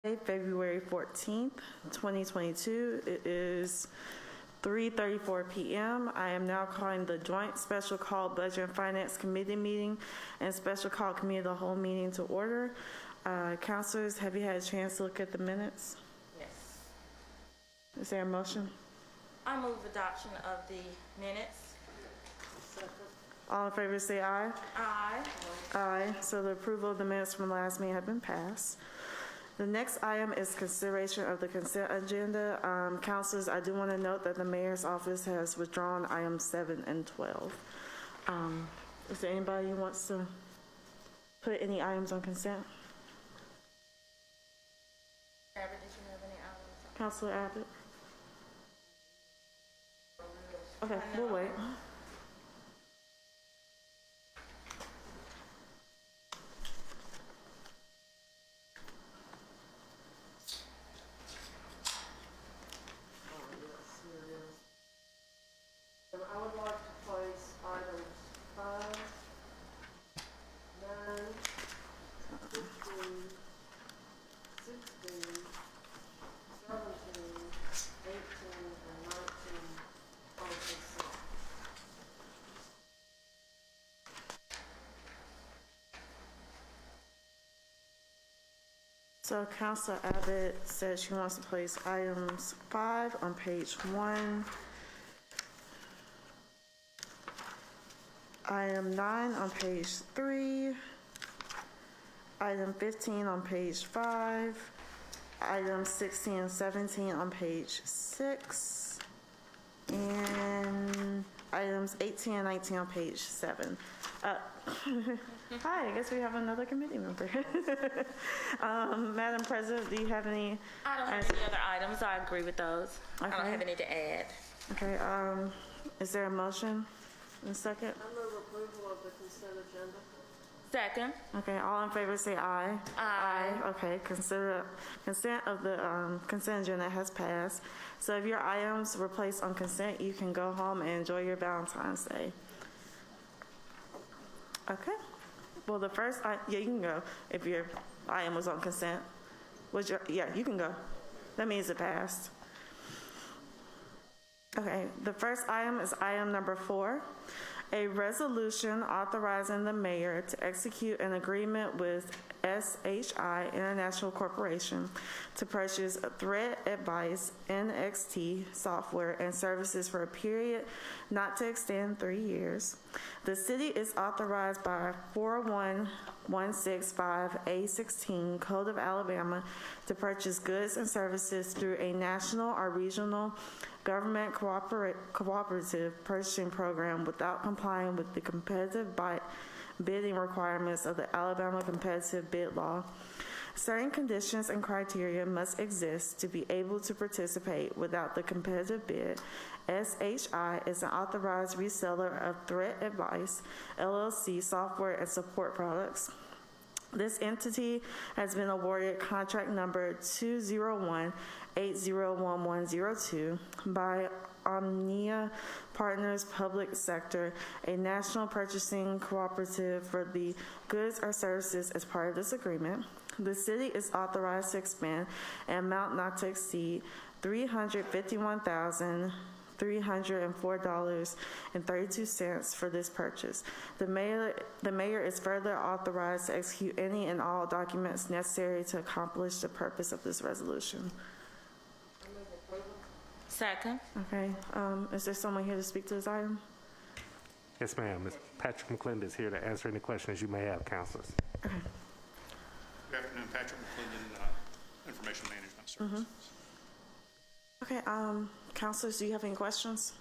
February 14th, 2022. It is 3:34 p.m. I am now calling the joint special call Budget and Finance Committee meeting and special call Committee of the Whole meeting to order. Councilors, have you had a chance to look at the minutes? Yes. Is there a motion? I move adoption of the minutes. All in favor say aye. Aye. Aye. So the approval of the minutes from last meeting have been passed. The next item is consideration of the consent agenda. Councilors, I do want to note that the mayor's office has withdrawn items 7 and 12. Is there anybody who wants to put any items on consent? Abbott, did you have any items? Councilor Abbott? Okay, we'll wait. And I would like to place items 5, 9, 15, 16, 17, 18, and 19 on consent. So Councilor Abbott says she wants to place items 5 on page 1, item 9 on page 3, item 15 on page 5, item 16 and 17 on page 6, and items 18 and 19 on page 7. Hi, I guess we have another committee member. Madam President, do you have any? I don't have any other items. I agree with those. I don't have any to add. Okay, is there a motion in a second? I move approval of the consent agenda. Second. Okay, all in favor say aye. Aye. Okay, consent of the consent agenda has passed. So if your items were placed on consent, you can go home and enjoy your Valentine's Day. Okay. Well, the first, yeah, you can go if your item was on consent. Yeah, you can go. That means it passed. Okay, the first item is item number 4, a resolution authorizing the mayor to execute an agreement with SHI International Corporation to purchase Threat Advice NXT software and services for a period not to extend 3 years. The city is authorized by 41165A16 Code of Alabama to purchase goods and services through a national or regional government cooperative purchasing program without complying with the competitive bidding requirements of the Alabama Competitive Bid Law. Certain conditions and criteria must exist to be able to participate without the competitive bid. SHI is an authorized reseller of Threat Advice, LLC software and support products. This entity has been awarded contract number 201801102 by Omnia Partners Public Sector, a national purchasing cooperative for the goods or services as part of this agreement. The city is authorized to expend an amount not to exceed $351,304.32 for this purchase. The mayor is further authorized to execute any and all documents necessary to accomplish the purpose of this resolution. Second. Okay, is there someone here to speak to this item? Yes, ma'am. Ms. Patrick McClendon is here to answer any questions you may have, councilors. Okay. Good afternoon, Patrick McClendon, Information Management Services. Okay, councilors, do you have any questions?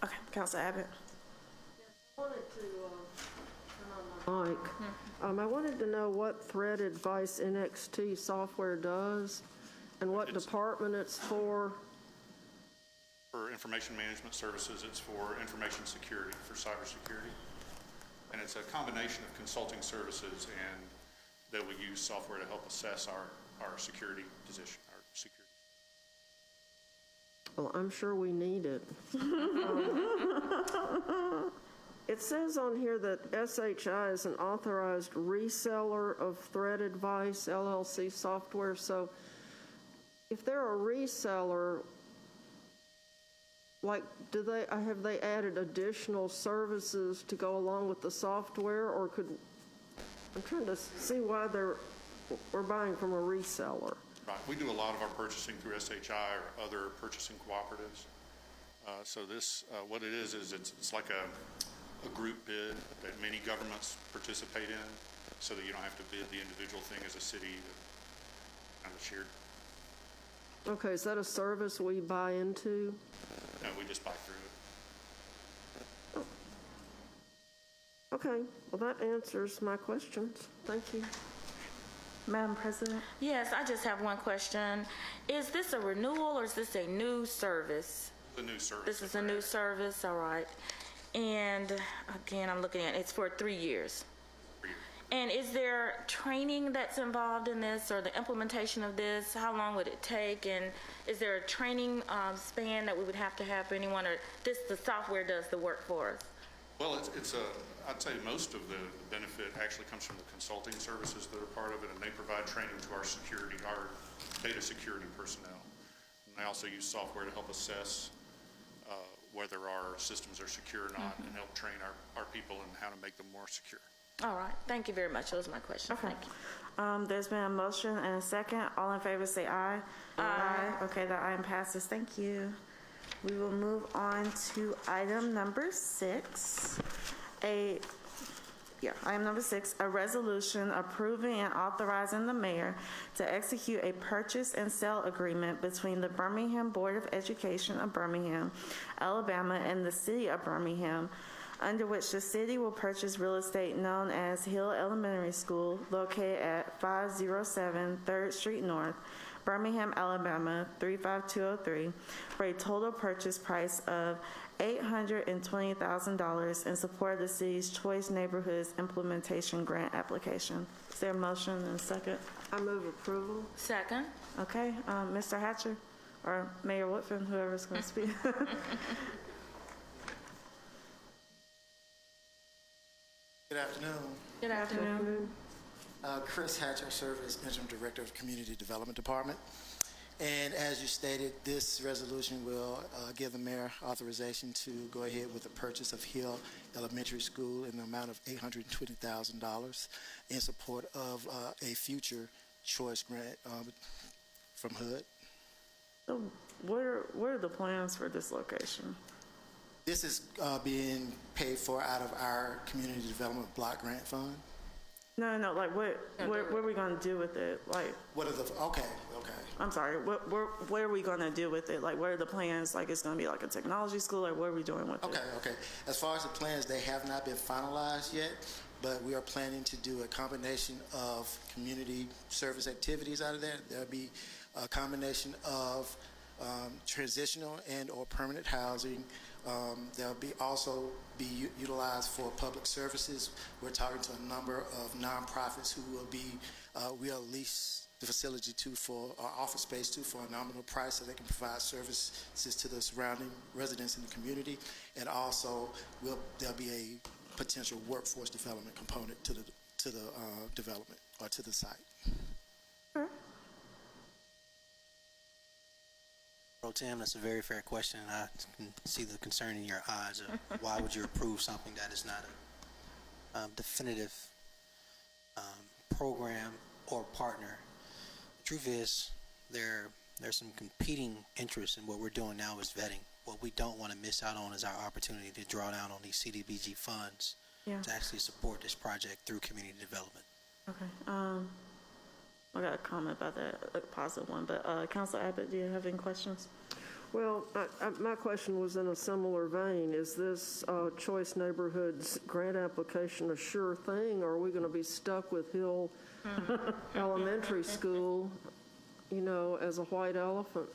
Okay, Councilor Abbott. I wanted to turn on my mic. I wanted to know what Threat Advice NXT software does and what department it's for. For Information Management Services, it's for information security, for cybersecurity. And it's a combination of consulting services and that we use software to help assess our security position, our security. Well, I'm sure we need it. It says on here that SHI is an authorized reseller of Thread Advice LLC software. So if they're a reseller, like, have they added additional services to go along with the software, or I'm trying to see why we're buying from a reseller. Right, we do a lot of our purchasing through SHI or other purchasing cooperatives. So this, what it is it's like a group bid that many governments participate in, so that you don't have to bid the individual thing as a city, kind of shared. Okay, is that a service we buy into? No, we just buy through it. Okay, well, that answers my questions. Thank you. Madam President? Yes, I just have one question. Is this a renewal or is this a new service? The new service. This is a new service, all right. And again, I'm looking at, it's for 3 years. 3 years. And is there training that's involved in this or the implementation of this? How long would it take? And is there a training span that we would have to have for anyone, or the software does the work for us? Well, I'd say most of the benefit actually comes from the consulting services that are part of it, and they provide training to our data security personnel. And they also use software to help assess whether our systems are secure or not, and help train our people in how to make them more secure. All right. Thank you very much. Those are my questions. Okay. Thank you. There's been a motion and a second. All in favor say aye. Aye. Okay, that item passes. Thank you. We will move on to item number 6. Item number 6, a resolution approving and authorizing the mayor to execute a purchase and sale agreement between the Birmingham Board of Education of Birmingham, Alabama, and the City of Birmingham, under which the city will purchase real estate known as Hill Elementary School, located at 507 3rd Street North, Birmingham, Alabama, 35203, for a total purchase price of $820,000 in support of the city's Choice Neighborhoods Implementation Grant application. Is there a motion and a second? I move approval. Second. Okay, Mr. Hatcher or Mayor Woodfin, whoever's going to speak. Good afternoon. Good afternoon. Chris Hatcher, serve as Interim Director of Community Development Department. And as you stated, this resolution will give the mayor authorization to go ahead with the purchase of Hill Elementary School in the amount of $820,000 in support of a future choice grant from HUD. So what are the plans for this location? This is being paid for out of our Community Development Block Grant Fund. No, like what are we going to do with it? Like, Okay. I'm sorry, what are we going to do with it? Like, what are the plans? Like, it's going to be like a technology school, or what are we doing with it? Okay. As far as the plans, they have not been finalized yet, but we are planning to do a combination of community service activities out of there. There'll be a combination of transitional and or permanent housing. They'll also be utilized for public services. We're talking to a number of nonprofits who will be, we'll lease the facility for office space for a nominal price, so they can provide services to the surrounding residents in the community. And also, there'll be a potential workforce development component to the development or to the site. Sure. Pro Tem, that's a very fair question, and I can see the concern in your eyes of why would you approve something that is not a definitive program or partner. The truth is, there's some competing interests in what we're doing now is vetting. What we don't want to miss out on is our opportunity to draw down on these CDBG funds to actually support this project through community development. Okay. I got a comment about that, a positive one, but Councilor Abbott, do you have any questions? Well, my question was in a similar vein. Is this Choice Neighborhoods grant application a sure thing, or are we going to be stuck with Hill Elementary School, as a white elephant?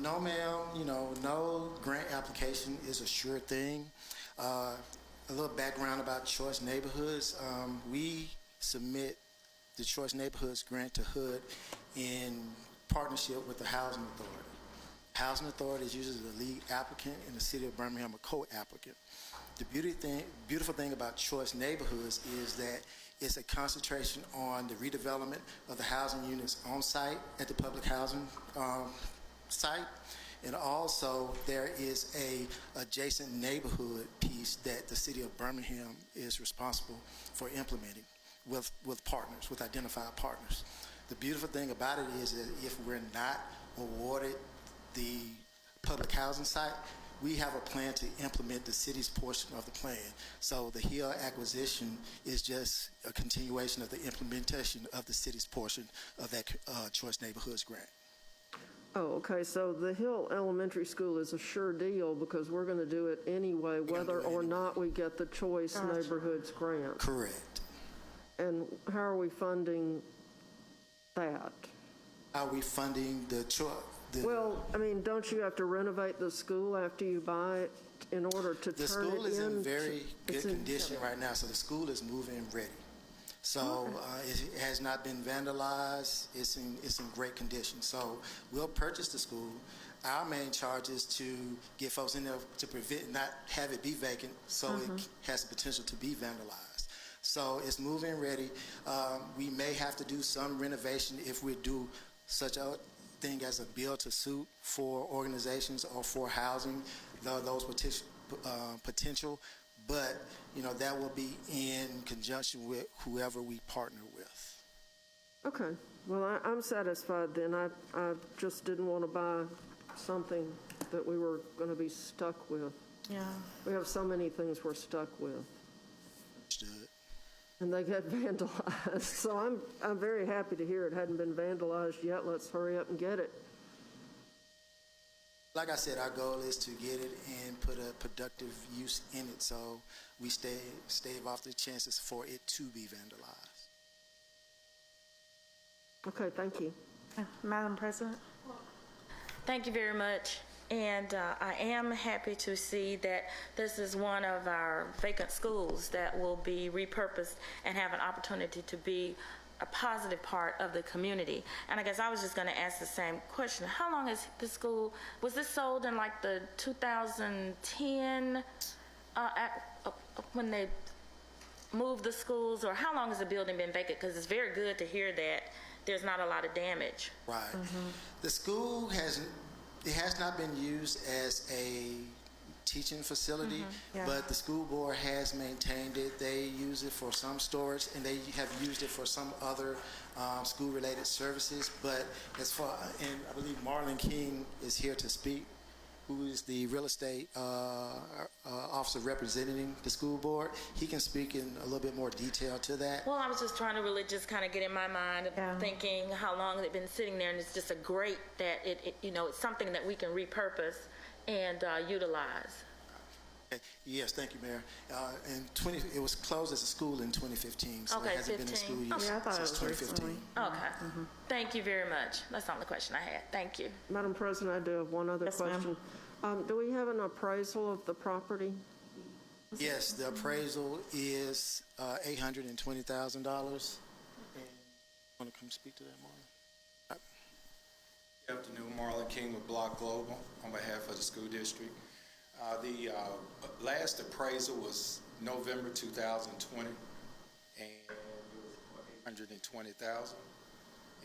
No, ma'am. No grant application is a sure thing. A little background about Choice Neighborhoods. We submit the Choice Neighborhoods grant to HUD in partnership with the Housing Authority. Housing Authority is usually the lead applicant, and the City of Birmingham a co-applicant. The beautiful thing about Choice Neighborhoods is that it's a concentration on the redevelopment of the housing units on site at the public housing site. And also there is a adjacent neighborhood piece that the city of Birmingham is responsible for implementing with partners, with identified partners. The beautiful thing about it is that if we're not awarded the public housing site, we have a plan to implement the city's portion of the plan. So the Hill acquisition is just a continuation of the implementation of the city's portion of that Choice Neighborhoods grant. Oh, okay, so the Hill Elementary School is a sure deal because we're going to do it anyway, whether or not we get the Choice Neighborhoods grant. Correct. And how are we funding that? Are we funding the choice? Well, I mean, don't you have to renovate the school after you buy it in order to turn it in? The school is in very good condition right now, so the school is moving ready. So it has not been vandalized. It's in great condition. So we'll purchase the school. Our main charge is to get folks in there to prevent, not have it be vacant, so it has the potential to be vandalized. So it's moving ready. We may have to do some renovation if we do such a thing as a bill to suit for organizations or for housing, those potential, but that will be in conjunction with whoever we partner with. Okay, well, I'm satisfied then. I just didn't want to buy something that we were going to be stuck with. Yeah. We have so many things we're stuck with. Understood. And they get vandalized. So I'm very happy to hear it hadn't been vandalized yet. Let's hurry up and get it. Like I said, our goal is to get it and put a productive use in it, so we stave off the chances for it to be vandalized. Okay, thank you. Madam President? Thank you very much. And I am happy to see that this is one of our vacant schools that will be repurposed and have an opportunity to be a positive part of the community. And I guess I was just going to ask the same question. How long is the school, was this sold in like the 2010 when they moved the schools, or how long has the building been vacant? Because it's very good to hear that there's not a lot of damage. Right. The school has not been used as a teaching facility, but the school board has maintained it. They use it for some storage, and they have used it for some other school-related services. But as far, and I believe Marlon King is here to speak, who is the real estate officer representing the school board. He can speak in a little bit more detail to that. Well, I was just trying to really just kind of get in my mind thinking how long it's been sitting there, and it's just a great that it's something that we can repurpose and utilize. Okay. Yes, thank you, Mayor. It was closed as a school in 2015, so it hasn't been in school use since 2015. Okay. Thank you very much. That's the only question I had. Thank you. Madam President, I do have one other question. Do we have an appraisal of the property? Yes, the appraisal is $820,000. Want to come speak to that, Marlon? Good afternoon, Marlon King with Block Global on behalf of the school district. The last appraisal was November 2020, and it was $820,000.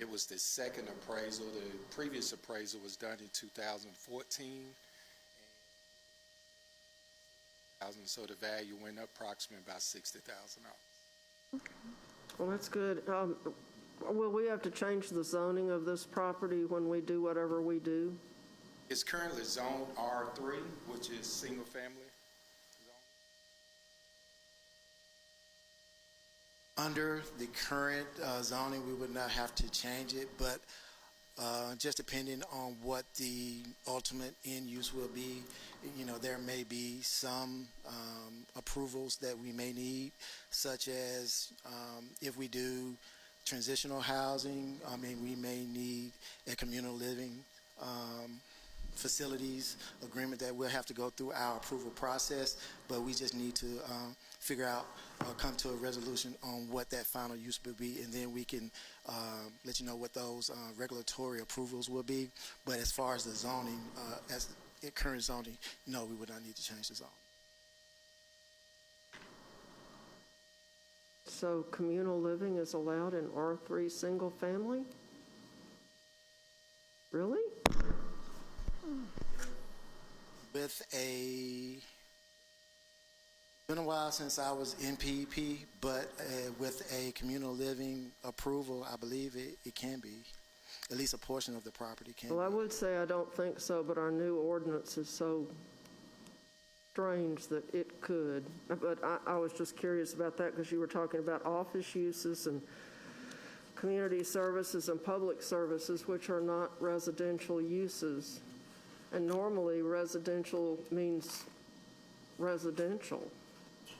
It was the second appraisal. The previous appraisal was done in 2014, so the value went up approximately about $60,000. Okay. Well, that's good. Will we have to change the zoning of this property when we do whatever we do? It's currently zoned R3, which is single family zone. Under the current zoning, we would not have to change it, but just depending on what the ultimate end use will be, there may be some approvals that we may need, such as if we do transitional housing, we may need a communal living facilities agreement that we'll have to go through our approval process, but we just need to figure out or come to a resolution on what that final use will be, and then we can let you know what those regulatory approvals will be. But as far as the zoning, as current zoning, no, we would not need to change the zoning. So communal living is allowed in R3 single family? Really? With it's been a while since I was in PEP, but with a communal living approval, I believe it can be. At least a portion of the property can Well, I be. would say I don't think so, but our new ordinance is so strange that it could. But I was just curious about that because you were talking about office uses and community services and public services, which are not residential uses. And normally residential means residential.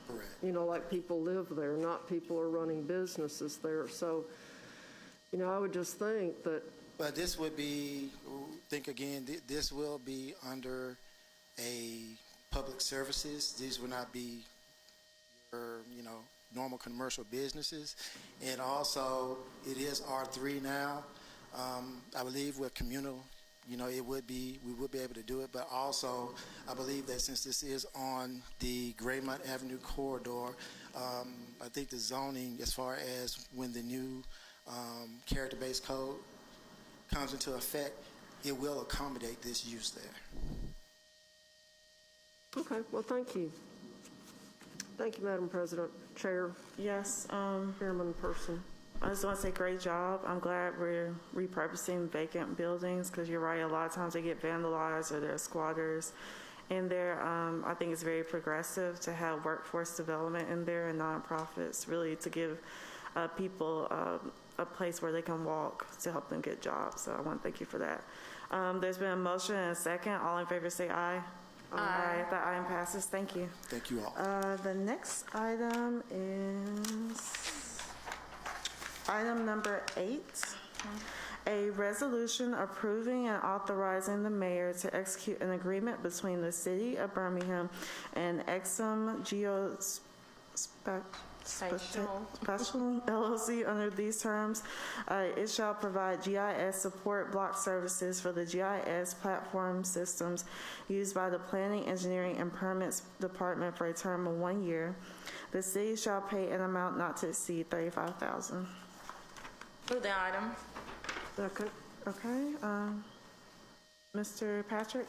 Correct. You know, like people live there, not people are running businesses there. So, you know, I would just think that, But this would be, think again, this will be under a public services. These will not be your, normal commercial businesses. And also, it is R3 now. I believe with communal, we would be able to do it. But also, I believe that since this is on the Greymount Avenue corridor, I think the zoning, as far as when the new character-based code comes into effect, it will accommodate this use there. okay, well, thank you. Thank you, Madam President, Chair, Yes, Chairman Person. I just want to say great job. I'm glad we're repurposing vacant buildings because you're right, a lot of times they get vandalized or there are squatters in there. I think it's very progressive to have workforce development in there and nonprofits, really to give people a place where they can walk to help them get jobs. So I want to thank you for that. There's been a motion and a second. All in favor say aye. Aye. That item passes. Thank you. Thank you all. The next item is item number 8. A resolution approving and authorizing the mayor to execute an agreement between the city of Birmingham and Exum Special LLC under these terms. It shall provide GIS support block services for the GIS platform systems used by the Planning, Engineering, and Permits Department for a term of 1 year. The city shall pay an amount not to exceed $35,000. Move the item. Second. Okay, Mr. Patrick?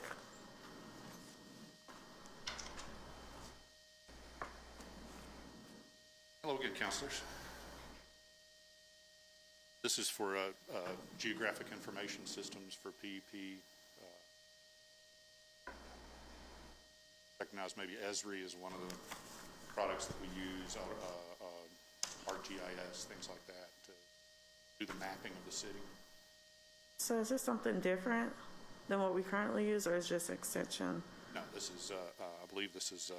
Hello again, councilors. This is for geographic information systems for PEP. Recognize maybe Esri is one of the products that we use, ArcGIS, things like that, to do the mapping of the city. So is this something different than what we currently use, or is just extension? No, this is, I believe this is,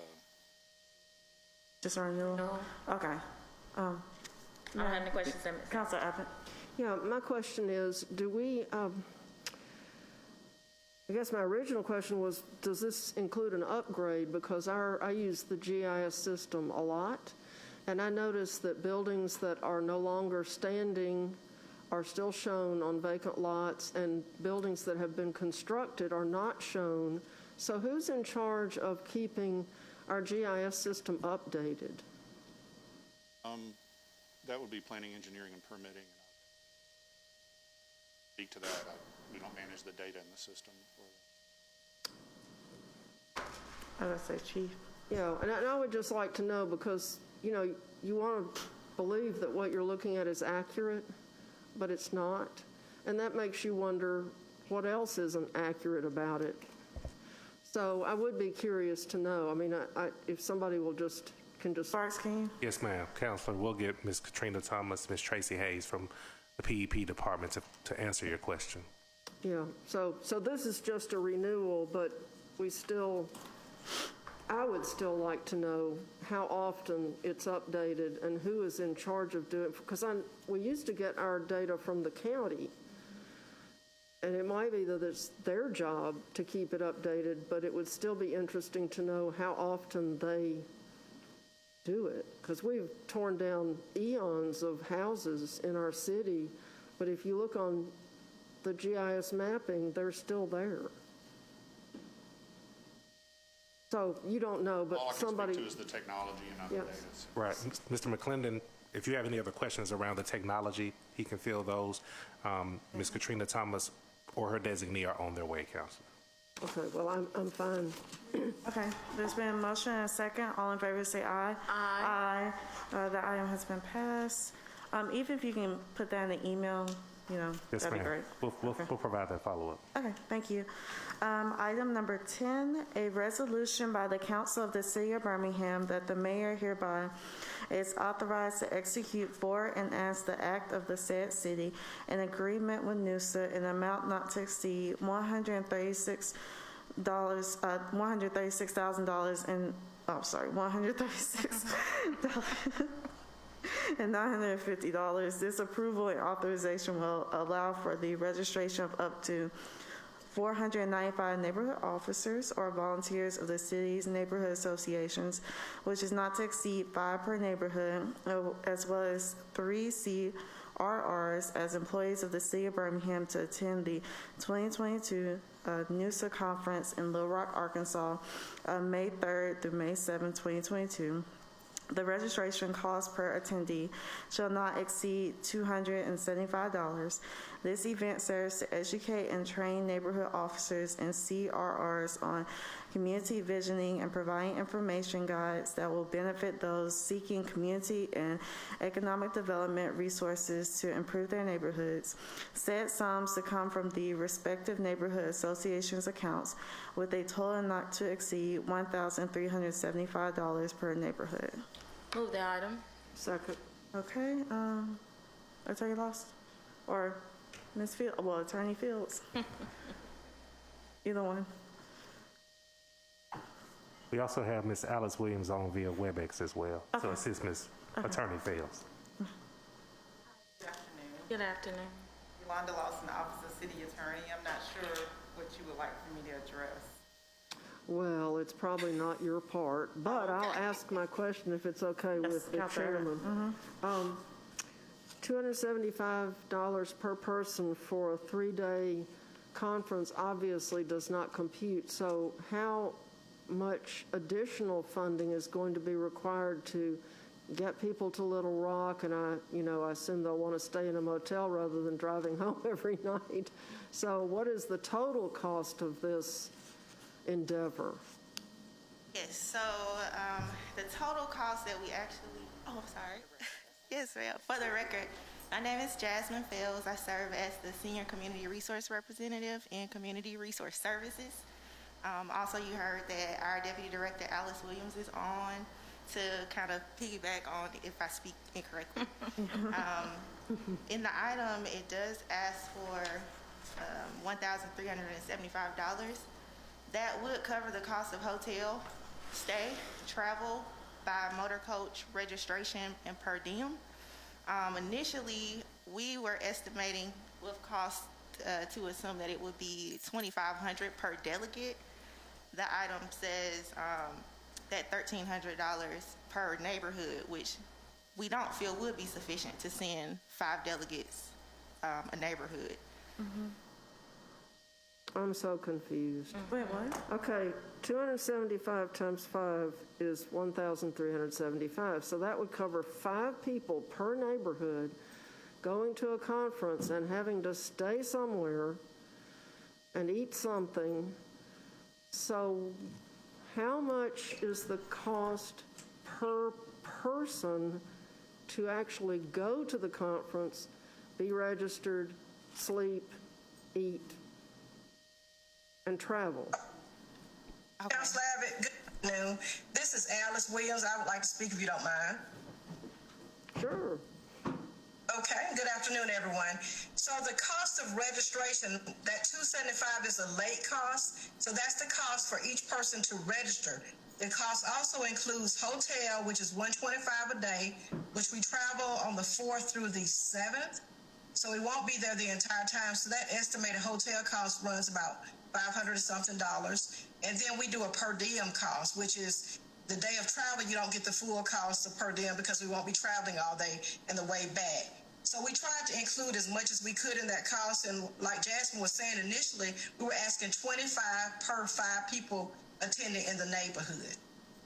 Just a renewal? No. Okay. I don't have any questions. Councilor Abbott? Yeah, my question is, do we, I guess my original question was, does this include an upgrade? Because I use the GIS system a lot, and I noticed that buildings that are no longer standing are still shown on vacant lots, and buildings that have been constructed are not shown. So who's in charge of keeping our GIS system updated? that would be planning, engineering, and permitting. Speak to that. We don't manage the data in the system. I would say chief. Yeah, and I would just like to know, because, you know, you want to believe that what you're looking at is accurate, but it's not. And that makes you wonder what else isn't accurate about it. So I would be curious to know. I mean, if somebody can just... Sparks, can you? Yes, ma'am. Counselor, we'll get Ms. Katrina Thomas, Ms. Tracy Hayes from the PEP department to answer your question. Yeah, so this is just a renewal, but I would still like to know how often it's updated and who is in charge of doing it, because we used to get our data from the county, and it might be that it's their job to keep it updated, but it would still be interesting to know how often they do it, because we've torn down eons of houses in our city, but if you look on the GIS mapping, they're still there. So you don't know, but All I can somebody... speak to is the technology and other Yes. data. Right. Mr. McClendon if you have any other questions around the technology, he can field those. Ms. Katrina Thomas or her designee are on their way, Council. Okay, well, I'm fine. Okay, there's been a motion and a second. All in favor say aye. Aye. Aye. The item has been passed. Even if you can put that in the email, Yes, that'd be great. ma'am. We'll provide that follow-up. Okay, thank you. Item number 10, a resolution by the Council of the City of Birmingham that the mayor hereby is authorized to execute for and as the act of the said city an agreement with NUSA in an amount not to exceed $136,000 and, $136 and $950. This approval and authorization will allow for the registration of up to 495 neighborhood officers or volunteers of the city's neighborhood associations, which is not to exceed 5 per neighborhood, as well as 3 CRRs as employees of the City of Birmingham to attend the 2022 NUSA conference in Little Rock, Arkansas, May 3rd through May 7th, 2022. The registration cost per attendee shall not exceed $275. This event serves to educate and train neighborhood officers and CRRs on community visioning and providing information guides that will benefit those seeking community and economic development resources to improve their neighborhoods. Said sums to come from the respective neighborhood associations accounts with a total not to exceed $1,375 per neighborhood. Move the item. Second. Okay, Attorney Lost? Or Ms. Fields? Well, Attorney Fields. Either one. We also have Ms. Alice Williams on via WebEx as well, to assist Ms. Attorney Fields. Good afternoon. Yolanda Lawson, Office of City Attorney. I'm not sure what you would like for me to address. Well, it's probably not your part, but I'll ask my question if it's okay with the chairman. $275 per person for a 3-day conference obviously does not compute. So how much additional funding is going to be required to get people to Little Rock? And I assume they'll want to stay in a motel rather than driving home every night. So what is the total cost of this endeavor? Yes, so the total cost that we actually, Yes, ma'am. For the record, my name is Jasmine Fields. I serve as the Senior Community Resource Representative in Community Resource Services. Also, you heard that our Deputy Director, Alice Williams, is on to kind of piggyback on if I speak incorrectly. In the item, it does ask for $1,375. That would cover the cost of hotel, stay, travel, by motor coach, registration, and per diem. Initially, we were estimating with cost to assume that it would be $2,500 per delegate. The item says that $1,300 per neighborhood, which we don't feel would be sufficient to send 5 delegates a neighborhood. Mm-hmm. I'm so confused. Wait, what? Okay, 275 times 5 is 1,375. So that would cover 5 people per neighborhood going to a conference and having to stay somewhere and eat something. So how much is the cost per person to actually go to the conference, be registered, sleep, eat, and travel? Okay. Councilor Abbott, good afternoon. This is Alice Williams. I would like to speak if you don't mind. Sure. Okay, good afternoon, everyone. So the cost of registration, that $275 is a late cost. So that's the cost for each person to register. The cost also includes hotel, which is $125 a day, which we travel on the 4th through the 7th. So we won't be there the entire time. So that estimated hotel cost runs about $500 or something. And then we do a per diem cost, which is the day of travel, you don't get the full cost of per diem because we won't be traveling all day and the way back. So we tried to include as much as we could in that cost. And like Jasmine was saying initially, we were asking $25 per 5 people attending in the neighborhood.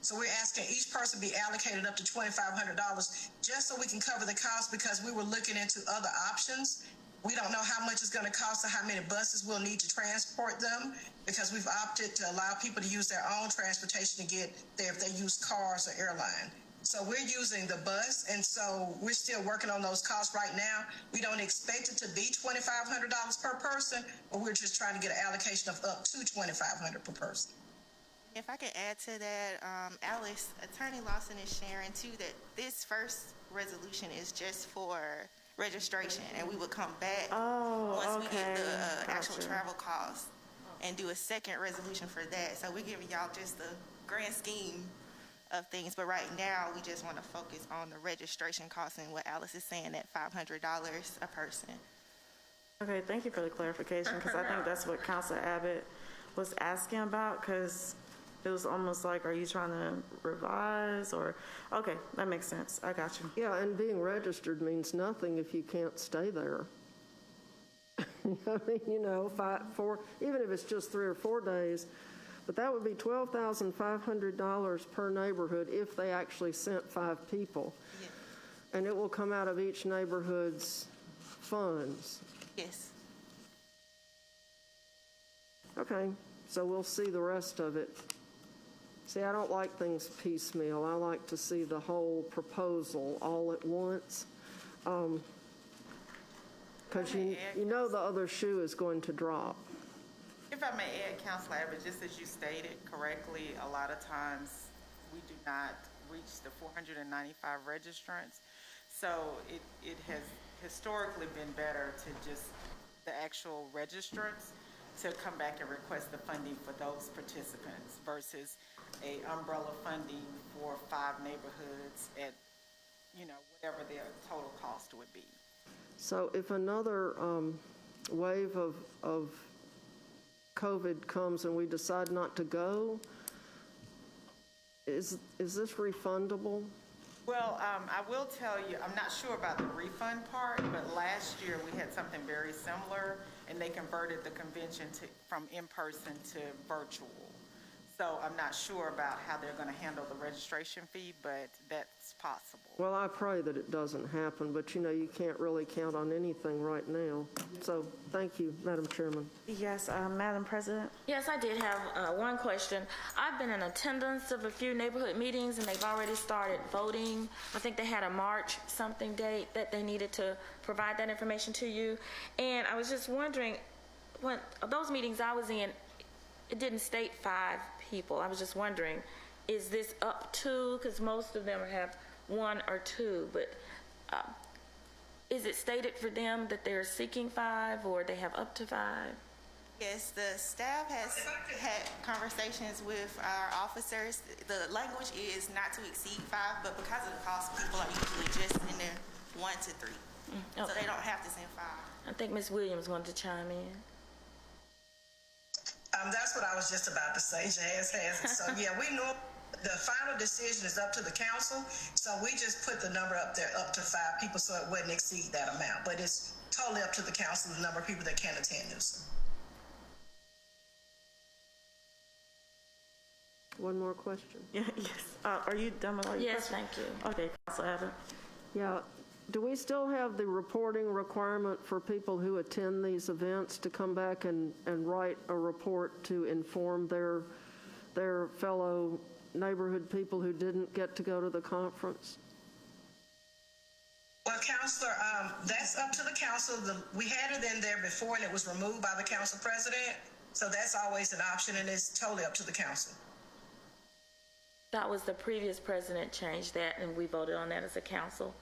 So we're asking each person be allocated up to $2,500 just so we can cover the cost, because we were looking into other options. We don't know how much it's going to cost or how many buses we'll need to transport them, because we've opted to allow people to use their own transportation to get there if they use cars or airline. So we're using the bus, and so we're still working on those costs right now. We don't expect it to be $2,500 per person, but we're just trying to get an allocation of up to $2,500 per person. If I could add to that, Alice, Attorney Lawson is sharing too that this first resolution is just for registration, and we would come back once we get the actual travel costs and do a second resolution for that. So we're giving y'all just the grand scheme of things, but right now we just want to focus on the registration costs and what Alice is saying at $500 a person. Okay, thank you for the clarification, because I think that's what Councilor Abbott was asking about, because it was almost like, are you trying to revise or, okay, that makes sense. I got you. Yeah, and being registered means nothing if you can't stay there. I mean, you know, even if it's just 3 or 4 days, but that would be $12,500 per neighborhood if they actually sent 5 people. Yes. And it will come out of each neighborhood's funds. Yes. Okay, so we'll see the rest of it. See, I don't like things piecemeal. I like to see the whole proposal all at once. Because you know the other shoe is going to drop. If I may add, Councilor Abbott, just as you stated correctly, a lot of times we do not reach the 495 registrants. So it has historically been better to just the actual registrants to come back and request the funding for those participants versus a umbrella funding for 5 neighborhoods at, you know, whatever their total cost would be. So if another wave of COVID comes and we decide not to go, is this refundable? Well, I will tell you, I'm not sure about the refund part, but last year we had something very similar, and they converted the convention from in-person to virtual. So I'm not sure about how they're going to handle the registration fee, but that's possible. Well, I pray that it doesn't happen, but you know, you can't really count on anything right now. So thank you, Madam Chairman. Yes, Madam President. Yes, I did have one question. I've been in attendance of a few neighborhood meetings, and they've already started voting. I think they had a March something date that they needed to provide that information to you. And I was just wondering, when those meetings I was in, it didn't state 5 people. I was just wondering, is this up to, because most of them have 1 or 2, but is it stated for them that they're seeking 5 or they have up to 5? Yes, the staff has had conversations with our officers. The language is not to exceed 5, but because of the cost, people are usually just in there 1 to 3. Okay. So they don't have to send 5. I think Ms. Williams wanted to chime in. That's what I was just about to say, Jazz has it. So yeah, we know the final decision is up to the council. So we just put the number up there, up to 5 people, so it wouldn't exceed that amount. But it's totally up to the council, the number of people that can attend this. One more question. Yeah, yes. Are you done with all your Yes, questions? thank you. Okay, Councilor Abbott. Yeah. Do we still have the reporting requirement for people who attend these events to come back and write a report to inform their fellow neighborhood people who didn't get to go to the conference? Well, Councilor, that's up to the council. We had it in there before, and it was removed by the council president. So that's always an option, and it's totally up to the council. That was the previous president changed that, and we voted on that as a council.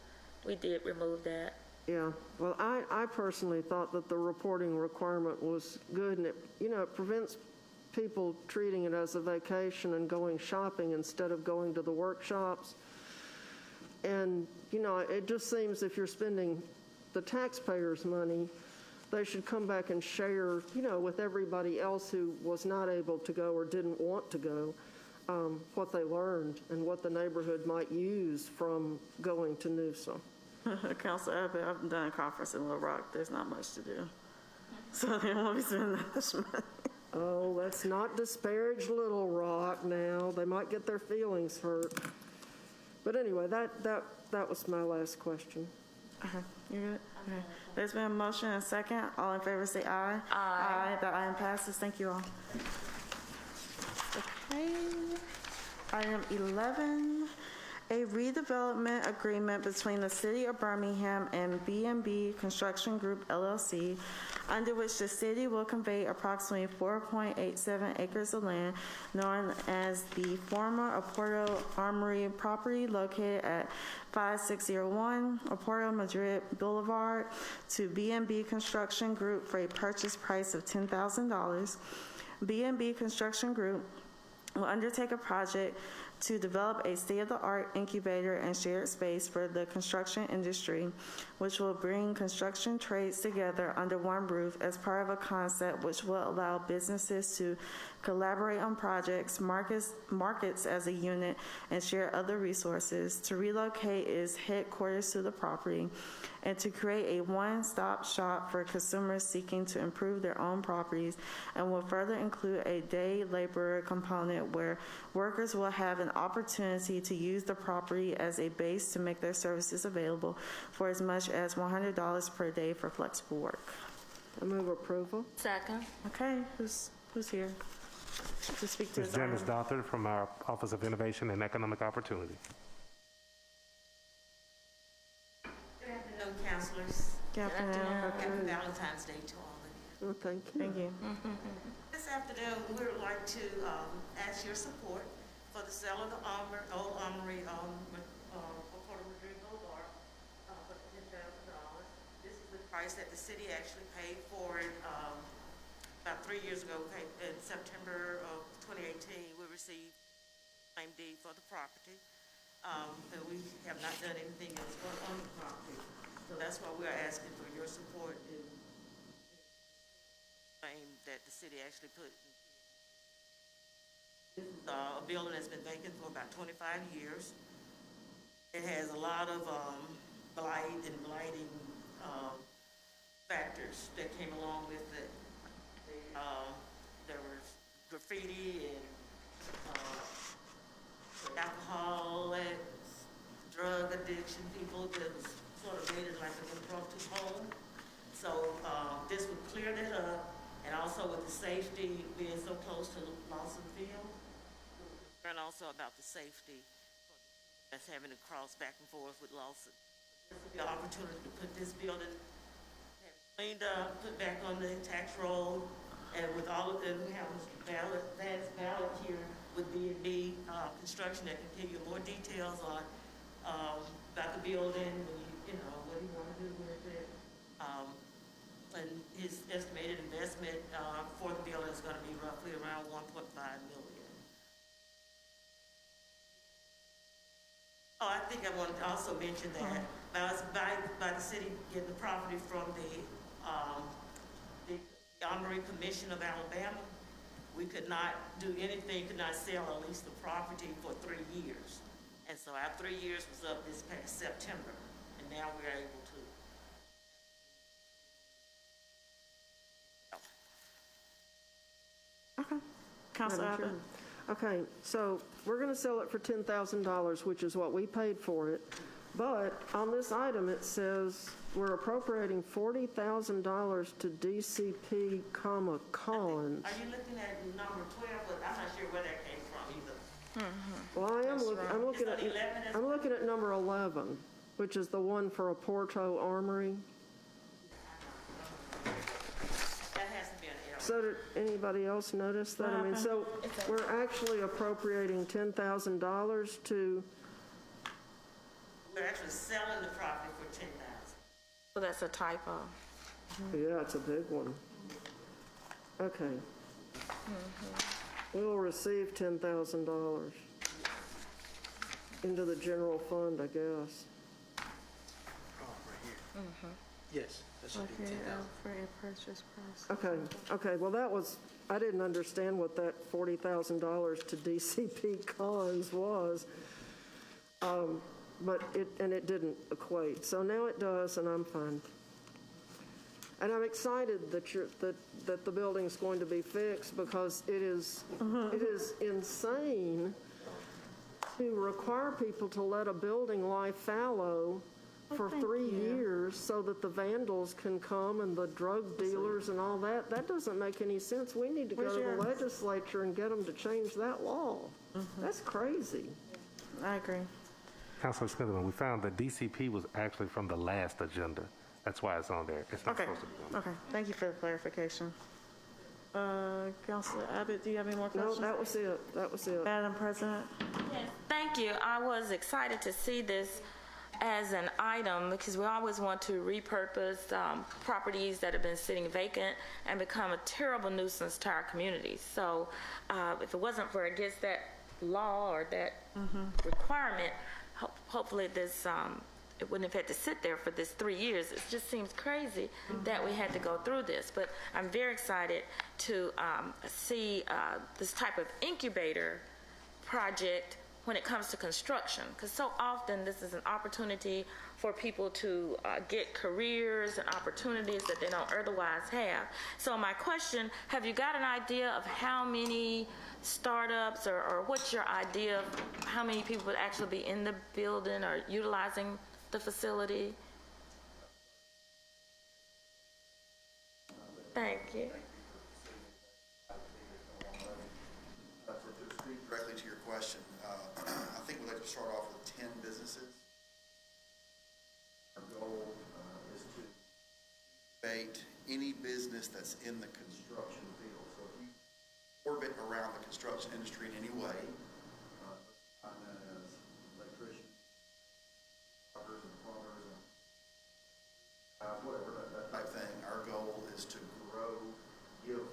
We did remove that. Yeah, well, I personally thought that the reporting requirement was good, and it prevents people treating it as a vacation and going shopping instead of going to the workshops. And, it just seems if you're spending the taxpayers' money, they should come back and share, with everybody else who was not able to go or didn't want to go, what they learned and what the neighborhood might use from going to NUSA. Councilor Abbott, I've done a conference in Little Rock. There's not much to do. So they won't be spending that much money. Oh, let's not disparage Little Rock now. They might get their feelings hurt. But anyway, that was my last question. You good? Okay. There's been a motion and a second. All in favor say aye. Aye. That item passes. Thank you all. Okay. Item 11, a redevelopment agreement between the City of Birmingham and B&B Construction Group LLC, under which the city will convey approximately 4.87 acres of land known as the former Oporto Armory property located at 5601 Oporto Madrid Boulevard to B&B Construction Group for a purchase price of $10,000. B&B Construction Group will undertake a project to develop a state-of-the-art incubator and shared space for the construction industry, which will bring construction trades together under one roof as part of a concept which will allow businesses to collaborate on projects, markets as a unit, and share other resources, to relocate its headquarters to the property, and to create a one-stop shop for consumers seeking to improve their own properties, and will further include a day laborer component where workers will have an opportunity to use the property as a base to make their services available for as much as $100 per day for flexible work. I move approval. Second. Okay, who's here to speak to Ms. this item? Janice Dothert from our Office of Innovation and Economic Opportunity. Good afternoon, councilors. Good afternoon. Happy Valentine's Day to all of you. Oh, thank you. Thank you. This afternoon, we would like to ask your support for the sale of the old armory on Oporto Madrid Boulevard for $10,000. This is the price that the city actually paid for it about 3 years ago. In September of 2018, we received claim deed for the property. And we have not done anything else on the property. So that's why we're asking for your support in claim that the city actually put. This is a building that's been vacant for about 25 years. It has a lot of blight and blighting factors that came along with it. There was graffiti and alcohol and drug addiction. People that was sort of made it like an impromptu home. So this would clear that up, and also with the safety being so close to Lawson Field, and also about the safety that's having to cross back and forth with Lawson. This would be an opportunity to put this building cleaned up, put back on the tax roll, and with all of them, we have Vance Ballard here with B&B Construction that can give you more details on about the building, what he want to do with it. And his estimated investment for the building is going to be roughly around $1.5 million. Oh, I think I wanted to also mention that by the city getting the property from the Armory Commission of Alabama, we could not do anything, could not sell or lease the property for 3 years. And so our 3 years was up this past September, and now we're able to. Okay. Councilor Abbott. Okay, so we're going to sell it for $10,000, which is what we paid for it. But on this item, it says we're appropriating $40,000 to DCP, Collins. Are you looking at number 12? But I'm not sure where that came from either. Well, I'm looking at number 11, which is the one for Oporto Armory. That has to be an error. So did anybody else notice that? I mean, so we're actually appropriating $10,000 to. We're actually selling the property for $10,000. So that's a typo. Yeah, it's a big one. Okay. We'll receive $10,000 into the general fund, I guess. Oh, right here. Yes, that should be Okay, 10,000. for a purchase price. Okay, well, that was, I didn't understand what that $40,000 to DCP Collins was. But it didn't equate. So now it does, and I'm fine. And I'm excited that that the building's going to be fixed, because it is insane to require people to let a building lie fallow for 3 years so that the vandals can come and the drug dealers and all that. That doesn't make any sense. We need to go to the legislature and get them to change that law. That's crazy. I agree. Councilor Smitherman, we found that DCP was actually from the last agenda. That's why it's on there. It's not Okay, supposed to be on there. okay. Thank you for the clarification. Councilor Abbott, do you have any more No, questions? that was it. That was it. Madam President? Thank you. I was excited to see this as an item because we always want to repurpose properties that have been sitting vacant and become a terrible nuisance to our communities. So if it wasn't for against that law or that requirement, hopefully this it wouldn't have had to sit there for this 3 years. It just seems crazy that we had to go through this. But I'm very excited to see this type of incubator project when it comes to construction, because so often this is an opportunity for people to get careers and opportunities that they don't otherwise have. So my question, have you got an idea of how many startups or what's your idea of how many people would actually be in the building or utilizing the facility? Thank you. To speak directly to your question, I think we'd like to start off with 10 businesses. Our goal is to debate any business that's in the construction field. So if you orbit around the construction industry in any way, find that as electricians, truckers and plumbers, and whatever, that type thing. Our goal is to grow, give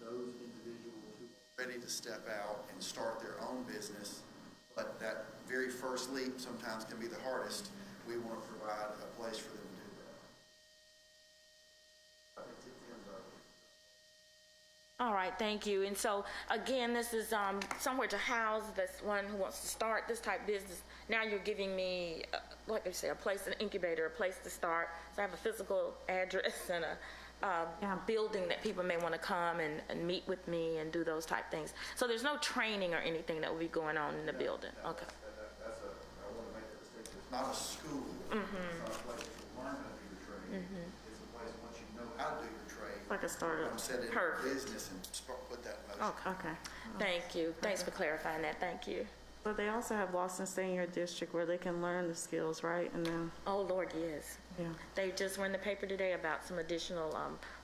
those individuals who are ready to step out and start their own business, but that very first leap sometimes can be the hardest. We want to provide a place for them to do that. I think it's All right, thank you. And so, again, this is somewhere to house this one who wants to start this type of business. Now you're giving me, like they say, a place, an incubator, a place to start. So I have a physical address and a building that people may want to come and meet with me and do those type things. So there's no training or anything that will be going on in the building. Okay. I want to make that distinction. It's not a school. It's not a place to learn how to do your trade. It's a place once you know how to do your trade. Like a startup. Set it in a business and put that in motion. Okay. Thank you. Thanks for clarifying that. Thank you. But they also have Lost and Stay in Your District where they can learn the skills, right? And then, Oh, Lord, yes. yeah. They just were in the paper today about some additional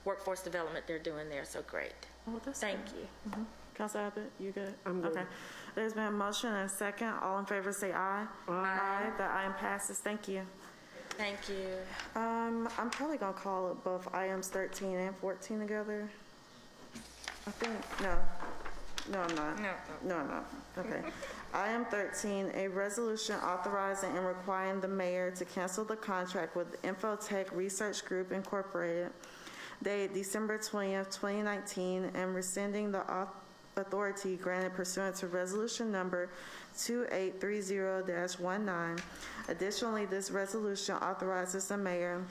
workforce development they're doing there, so great. Oh, that's Thank good. you. Council Abbott, you good? I'm good. Okay. There's been a motion and a second. All in favor say aye. Aye. The item passes. Thank you. Thank you. I'm probably gonna call it both items 13 and 14 together. I think, no, I'm not. No, I'm not. Okay. Item 13, a resolution authorizing and requiring the mayor to cancel the contract with Infotech Research Group Incorporated, dated December 20th, 2019, and rescinding the authority granted pursuant to resolution number 2830-19. Additionally, this resolution authorizes the mayor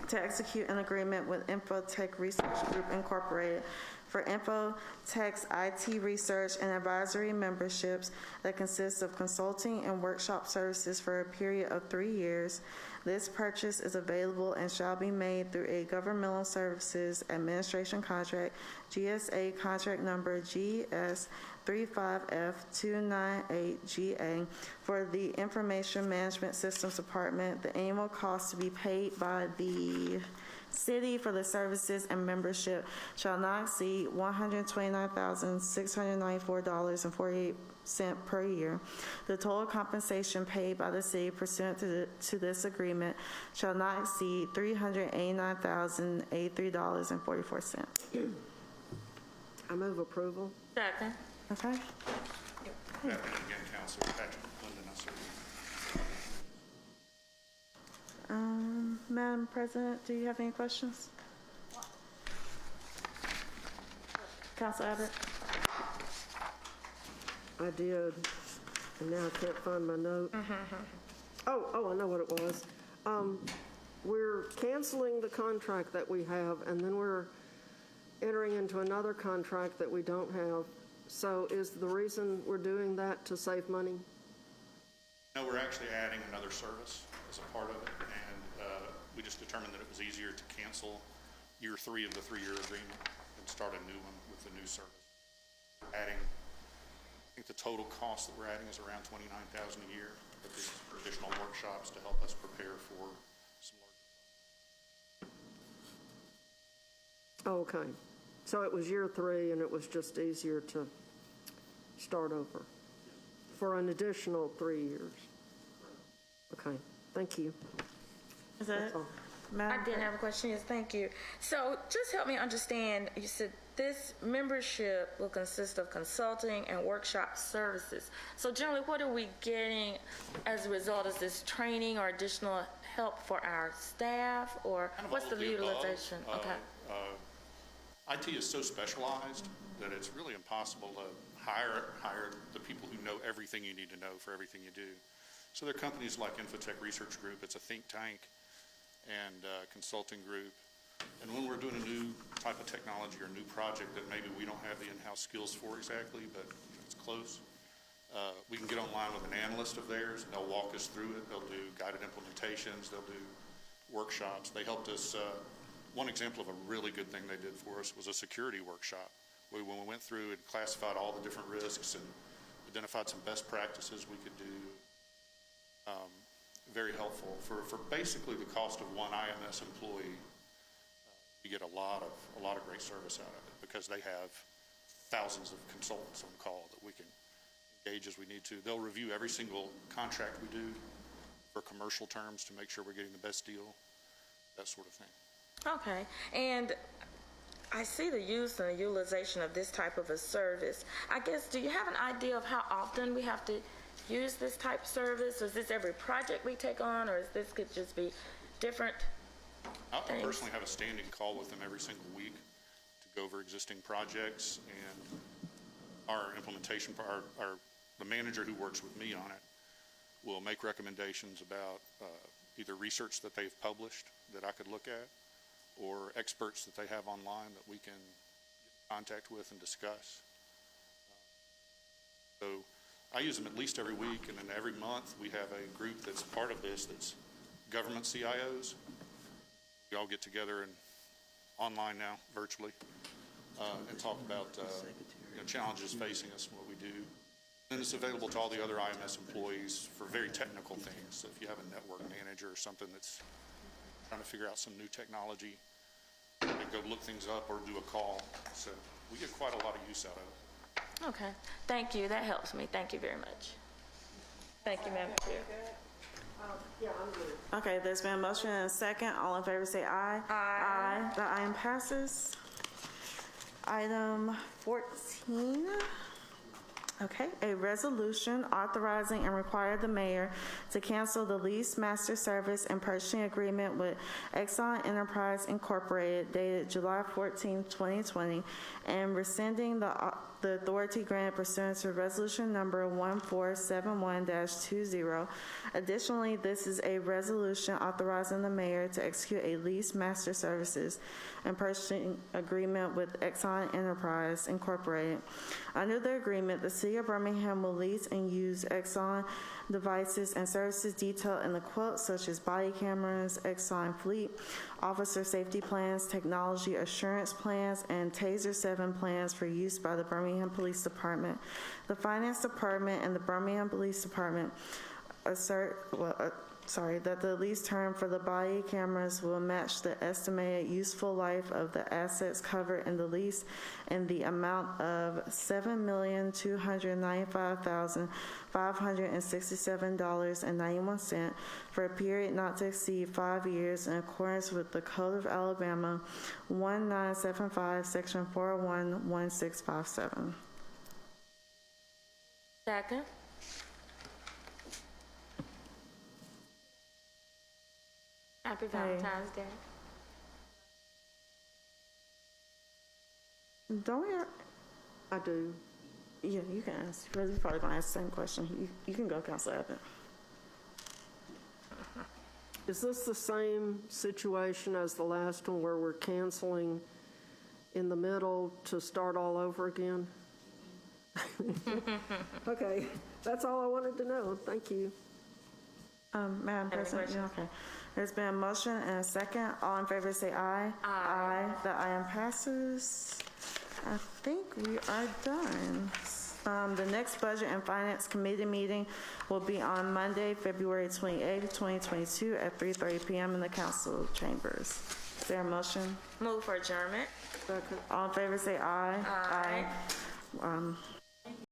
to execute an agreement with Infotech Research Group Incorporated for Infotech's IT research and advisory memberships that consists of consulting and workshop services for a period of 3 years. This purchase is available and shall be made through a Governmental Services Administration contract, GSA contract number GS35F298GA, for the Information Management Systems Department. The annual cost to be paid by the city for the services and membership shall not exceed $129,694.48 per year. The total compensation paid by the city pursuant to this agreement shall not exceed $389,083.44. I move approval. Second. Okay. Again, Councilor Patrick Linden, I serve. Madam President, do you have any questions? Council Abbott? I did, and now I can't find my note. Oh, I know what it was. we're canceling the contract that we have, and then we're entering into another contract that we don't have. So is the reason we're doing that to save money? No, we're actually adding another service as a part of it, and we just determined that it was easier to cancel year 3 of the 3-year agreement and start a new one with the new service. Adding, I think the total cost that we're adding is around $29,000 a year, but these are additional workshops to help us prepare for some larger. Okay. So it was year 3, and it was just easier to start over for an additional 3 years. Okay, thank you. Is that it? That's all. I did have a question, yes, thank you. So just help me understand, you said this membership will consist of consulting and workshop services. So generally, what are we getting as a result? Is this training or additional help for our staff, or Kind of what's all the of above. utilization? Okay. IT is so specialized that it's really impossible to hire the people who know everything you need to know for everything you do. So there are companies like Infotech Research Group. It's a think tank and consulting group. And when we're doing a new type of technology or new project that maybe we don't have the in-house skills for exactly, but it's close, we can get online with an analyst of theirs, and they'll walk us through it. They'll do guided implementations. They'll do workshops. They helped us. One example of a really good thing they did for us was a security workshop. When we went through and classified all the different risks and identified some best practices we could do. Very helpful for basically the cost of one IMS employee. You get a lot of great service out of it because they have thousands of consultants on call that we can engage as we need to. They'll review every single contract we do for commercial terms to make sure we're getting the best deal, that sort of thing. Okay, and I see the use and the utilization of this type of a service. I guess, do you have an idea of how often we have to use this type of service? Is this every project we take on, or is this could just be different I things? personally have a standing call with them every single week to go over existing projects, and our implementation, the manager who works with me on it will make recommendations about either research that they've published that I could look at, or experts that they have online that we can get in contact with and discuss. So I use them at least every week, and then every month we have a group that's part of this that's government CIOs. We all get together and online now, virtually, and talk about challenges facing us and what we do. And it's available to all the other IMS employees for very technical things. So if you have a network manager or something that's trying to figure out some new technology, and go look things up or do a call. So we get quite a lot of use out of it. Okay, thank you. That helps me. Thank you very much. Thank you, Madam Chair. Yeah, I'm good. Okay, there's been a motion and a second. All in favor say aye. Aye. The item passes. Item 14. Okay, a resolution authorizing and require the mayor to cancel the lease master service and purchasing agreement with Exxon Enterprise Incorporated dated July 14, 2020, and rescinding the authority granted pursuant to resolution number 1471-20. Additionally, this is a resolution authorizing the mayor to execute a lease master services and purchasing agreement with Exxon Enterprise Incorporated. Under the agreement, the City of Birmingham will lease and use Exxon devices and services detailed in the quote, such as body cameras, Exxon fleet, officer safety plans, technology assurance plans, and TASER 7 plans for use by the Birmingham Police Department. The Finance Department and the Birmingham Police Department that the lease term for the body cameras will match the estimated useful life of the assets covered in the lease in the amount of $7,295,567.91 for a period not to exceed 5 years in accordance with the Code of Alabama 1975, Section 4011657. Second. Happy Valentine's Day. Don't we? I do. Yeah, you can ask. You're probably going to ask the same question. You can go, Councilor Abbott. Is this the same situation as the last one where we're canceling in the middle to start all over again? Okay, that's all I wanted to know. Thank you. Madam Any President, questions? okay. There's been a motion and a second. All in favor say aye. Aye. The item passes. I think we are done. The next Budget and Finance Committee meeting will be on Monday, February 28th, 2022 at 3:30 p.m. in the council chambers. Is there a motion? Move for adjournment. Second. All in favor say aye. Aye. Aye.